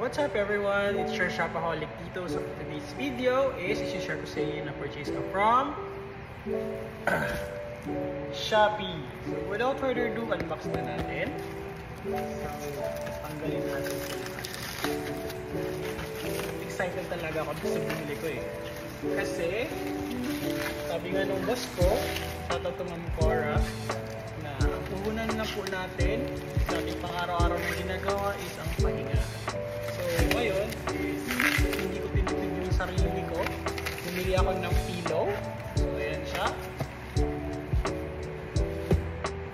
What's up everyone? It's your Shopaholic Tito. So for today's video is isi-share ko sa inyo na purchase ko from Shopee. So without further ado, unbox na natin. So tanggalin natin ito. Excited talaga ako sa binili ko eh. Kasi sabi nga nung boss ko, shoutout to Ma'am Cora, na ang puhunan na po natin sa ating pang-araw-araw na ginagawa is ang pahinga. So ngayon, hindi ko tinitid yung sarili ko. Bumili ako ng pillow. So ayan siya.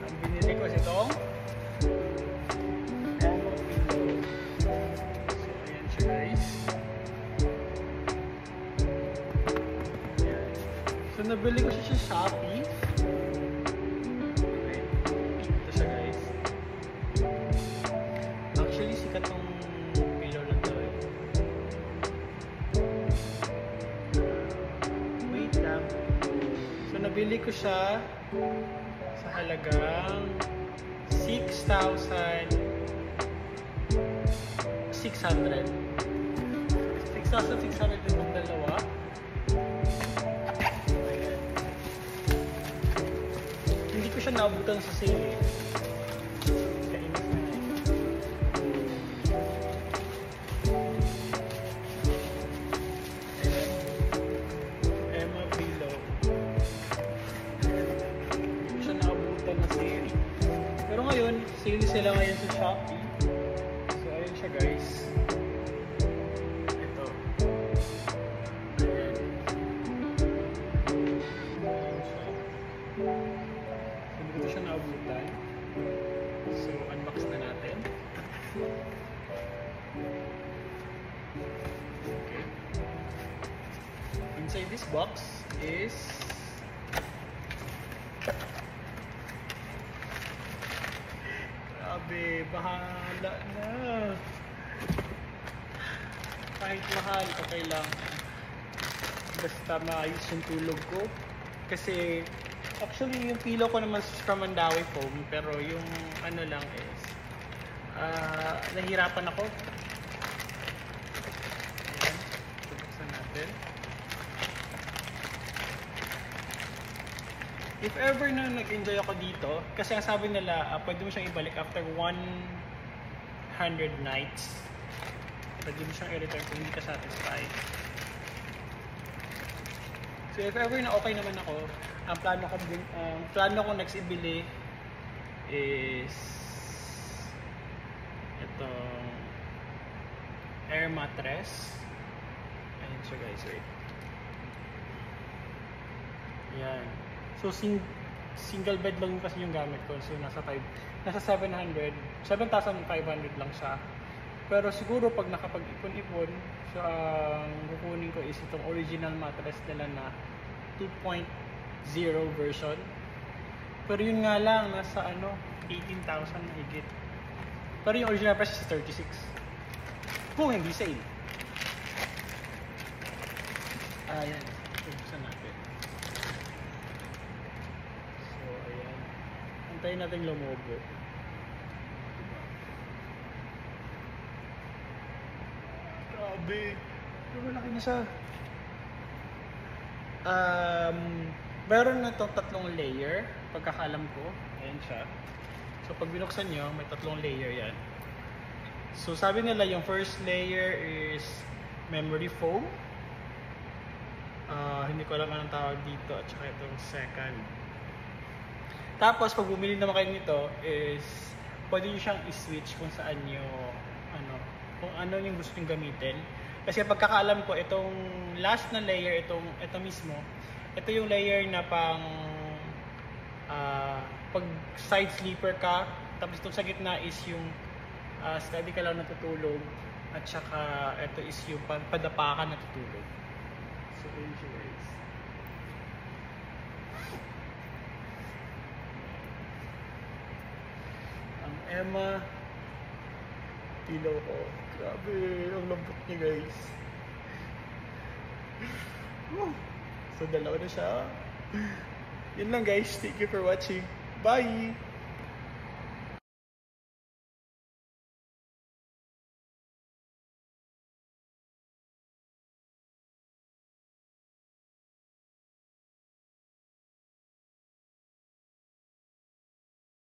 Ang binili ko is itong Elmo pillow. So ayan siya guys. Ayan. So nabili ko siya sa Shopee. Okay. Ito siya guys. Actually sikat tong pillow na to eh. Wait lang. So nabili ko siya sa halagang 6,600. 6,600 itong dalawa. Ayan. Hindi ko siya naabutan sa sale eh. Kainis na eh. Emma Pillow. Hindi ko siya naabutan na sale. Pero ngayon, sale sila ngayon sa Shopee. So ayun siya guys. Ito. Ayan. Ayan siya. So hindi ko siya naabutan. So unbox na natin. Okay. Inside this box is grabe, bahala na. Kahit mahal, okay lang. Basta maayos yung tulog ko. Kasi actually yung pillow ko naman from Mandawi Foam, pero yung ano lang is nahirapan ako. Ayan, buksan natin. If ever na nag-enjoy ako dito, kasi ang sabi nila, pwede mo siyang ibalik after 100 nights. Pwede mo siyang i-return kung hindi ka satisfied. So if ever na okay naman ako, ang plano ko next ibili is itong air mattress. Ayan siya guys, wait. Yan. So single bed lang kasi yung gamit ko. So nasa 7,500 lang siya. Pero siguro pag nakapag-ipon-ipon, so ang kukunin ko is itong original mattress nila na 2.0 version. Pero yun nga lang, nasa 18,000 na higit. Pero yung original price is 36. Kung hindi sale. Ayan, buksan natin. So ayan, antayin natin lumobo. Grabe, malaki na siya. Meron na itong tatlong layer, pagkakalam ko. Ayan siya. So pag binuksan nyo, may tatlong layer yan. So sabi nila yung first layer is memory foam. Hindi ko alam anong tawag dito. At saka itong second. Tapos pag bumili naman kayo nito is pwede nyo siyang i-switch kung saan nyo kung ano yung gusto nyo gamitin. Kasi pagkakaalam ko, itong last na layer, ito mismo, ito yung layer na pang pag side sleeper ka, tapos itong sa gitna is yung steady ka lang natutulog, at saka ito is yung padapa ka natutulog. So yun siya guys. Ang Emma pillow ko. Grabe, ang lambot niya guys. So dalawa na siya. Yun lang guys. Thank you for watching. Bye!